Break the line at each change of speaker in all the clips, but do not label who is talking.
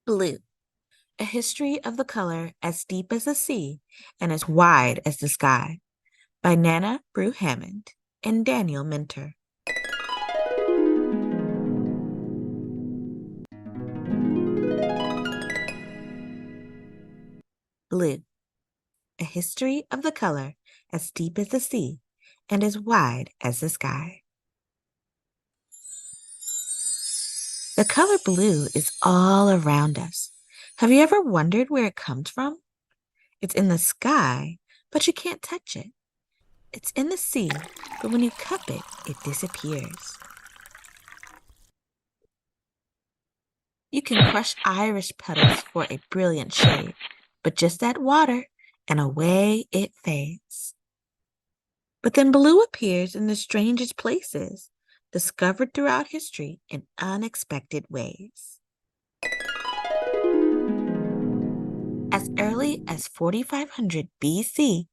Blue, a history of the color as deep as the sea and as wide as the sky, by Nana Brew Hammond and Daniel Minter. Blue, a history of the color as deep as the sea and as wide as the sky. The color blue is all around us. Have you ever wondered where it comes from? It's in the sky, but you can't touch it. It's in the sea, but when you cup it, it disappears. You can crush iris petals for a brilliant shade, but just add water and away it fades. But then blue appears in the strangest places, discovered throughout history in unexpected ways. As early as 4500 BC,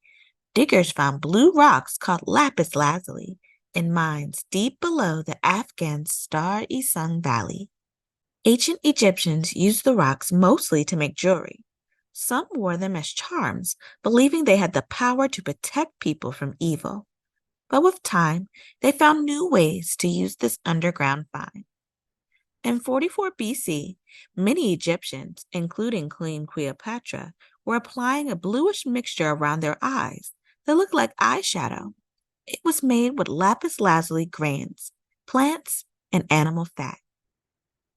diggers found blue rocks called lapis lazuli in mines deep below the Afghan Star-e-Sung Valley. Ancient Egyptians used the rocks mostly to make jewelry. Some wore them as charms, believing they had the power to protect people from evil. But with time, they found new ways to use this underground find. In 44 BC, many Egyptians, including Queen Cleopatra, were applying a bluish mixture around their eyes that looked like eyeshadow. It was made with lapis lazuli grains, plants, and animal fat.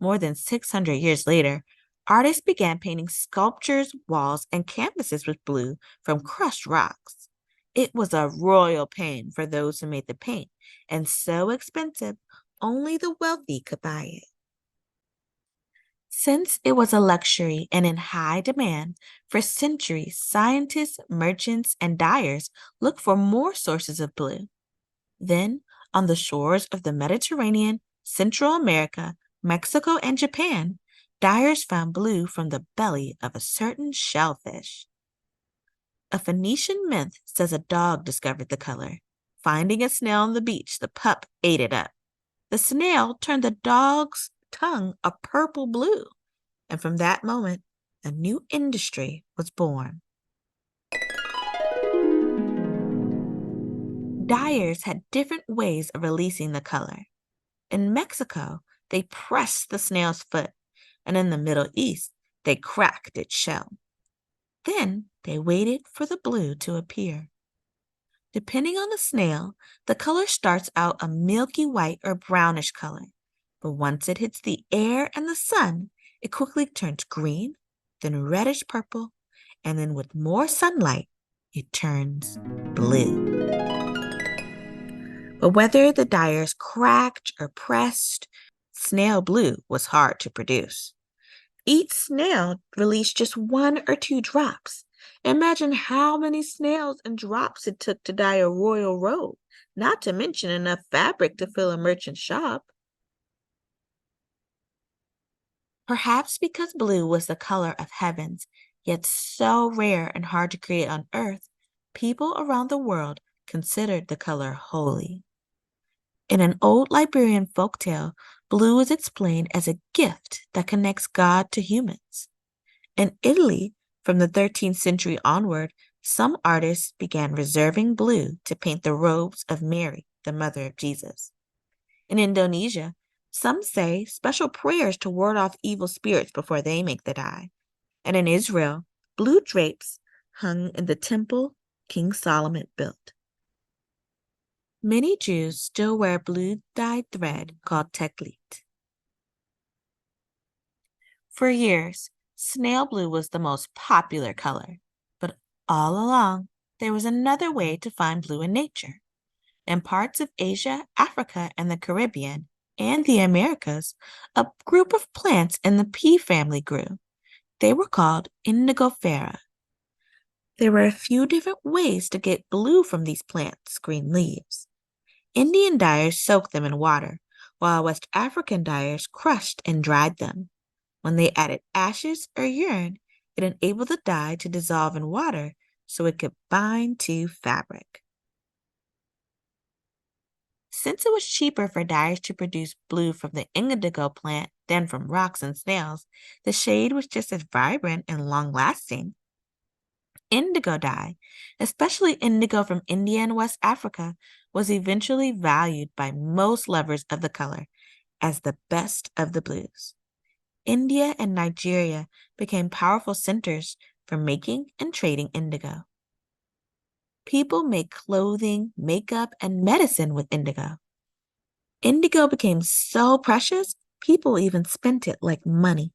More than 600 years later, artists began painting sculptures, walls, and canvases with blue from crushed rocks. It was a royal pain for those who made the paint, and so expensive, only the wealthy could buy it. Since it was a luxury and in high demand, for centuries, scientists, merchants, and dyers looked for more sources of blue. Then, on the shores of the Mediterranean, Central America, Mexico, and Japan, dyers found blue from the belly of a certain shellfish. A Phoenician myth says a dog discovered the color. Finding a snail on the beach, the pup ate it up. The snail turned the dog's tongue a purple blue, and from that moment, a new industry was born. Dyers had different ways of releasing the color. In Mexico, they pressed the snail's foot, and in the Middle East, they cracked its shell. Then they waited for the blue to appear. Depending on the snail, the color starts out a milky white or brownish color, but once it hits the air and the sun, it quickly turns green, then reddish purple, and then with more sunlight, it turns blue. But whether the dyers cracked or pressed, snail blue was hard to produce. Each snail released just 1 or 2 drops. Imagine how many snails and drops it took to dye a royal robe, not to mention enough fabric to fill a merchant's shop. Perhaps because blue was the color of heavens, yet so rare and hard to create on earth, people around the world considered the color holy. In an old Liberian folktale, blue is explained as a gift that connects God to humans. In Italy, from the 13th century onward, some artists began reserving blue to paint the robes of Mary, the mother of Jesus. In Indonesia, some say special prayers to ward off evil spirits before they make the dye. And in Israel, blue drapes hung in the temple King Solomon built. Many Jews still wear blue dyed thread called teklit. For years, snail blue was the most popular color, but all along, there was another way to find blue in nature. In parts of Asia, Africa, and the Caribbean, and the Americas, a group of plants in the pea family grew. They were called indigofera. There were a few different ways to get blue from these plants' green leaves. Indian dyers soaked them in water, while West African dyers crushed and dried them. When they added ashes or urine, it enabled the dye to dissolve in water so it could bind to fabric. Since it was cheaper for dyers to produce blue from the indigo plant than from rocks and snails, the shade was just as vibrant and long lasting. Indigo dye, especially indigo from India and West Africa, was eventually valued by most lovers of the color as the best of the blues. India and Nigeria became powerful centers for making and trading indigo. People make clothing, makeup, and medicine with indigo. Indigo became so precious, people even spent it like money.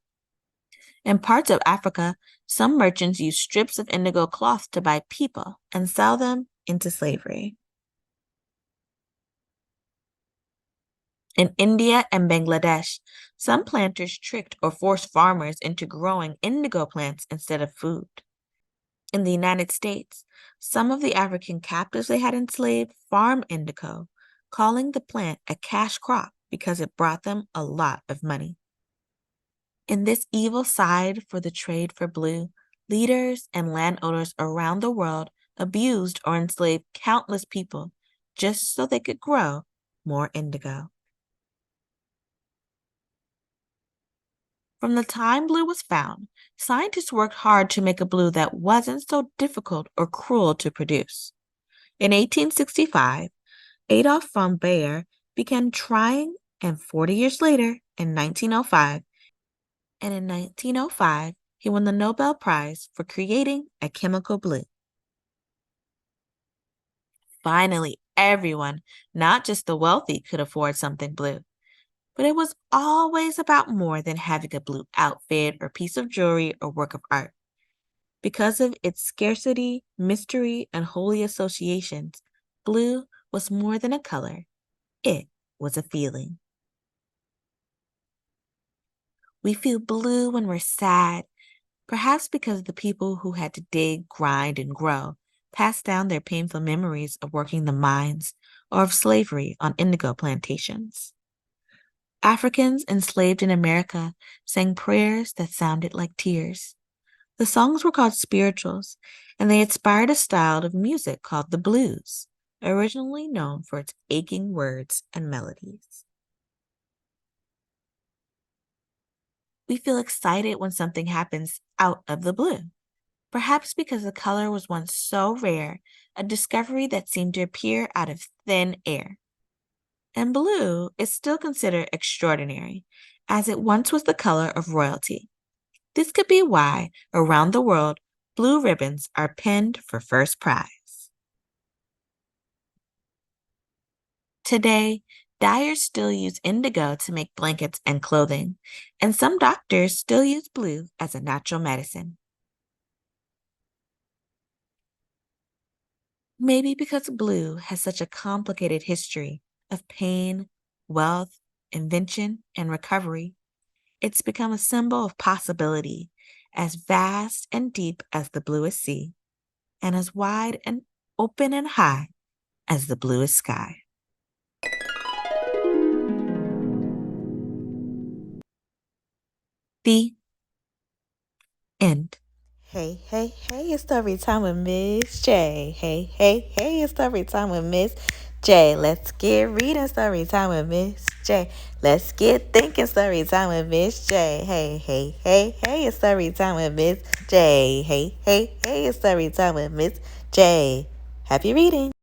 In parts of Africa, some merchants used strips of indigo cloth to buy people and sell them into slavery. In India and Bangladesh, some planters tricked or forced farmers into growing indigo plants instead of food. In the United States, some of the African captives they had enslaved farmed indigo, calling the plant a cash crop because it brought them a lot of money. In this evil side for the trade for blue, leaders and landowners around the world abused or enslaved countless people just so they could grow more indigo. From the time blue was found, scientists worked hard to make a blue that wasn't so difficult or cruel to produce. In 1865, Adolf von Baer began trying, and 40 years later, in 1905, he won the Nobel Prize for creating a chemical blue. Finally, everyone, not just the wealthy, could afford something blue. But it was always about more than having a blue outfit or piece of jewelry or work of art. Because of its scarcity, mystery, and holy associations, blue was more than a color. It was a feeling. We feel blue when we're sad, perhaps because the people who had to dig, grind, and grow passed down their painful memories of working the mines or of slavery on indigo plantations. Africans enslaved in America sang prayers that sounded like tears. The songs were called spirituals, and they inspired a style of music called the blues, originally known for its aching words and melodies. We feel excited when something happens out of the blue, perhaps because the color was once so rare, a discovery that seemed to appear out of thin air. And blue is still considered extraordinary, as it once was the color of royalty. This could be why, around the world, blue ribbons are pinned for first prize. Today, dyers still use indigo to make blankets and clothing, and some doctors still use blue as a natural medicine. Maybe because blue has such a complicated history of pain, wealth, invention, and recovery, it's become a symbol of possibility, as vast and deep as the bluest sea, and as wide and open and high as the bluest sky. The end. Hey, hey, hey, it's story time with Miss J. Hey, hey, hey, it's story time with Miss J. Let's get reading story time with Miss J. Let's get thinking story time with Miss J. Hey, hey, hey, hey, it's story time with Miss J. Hey, hey, hey, it's story time with Miss J. Happy reading.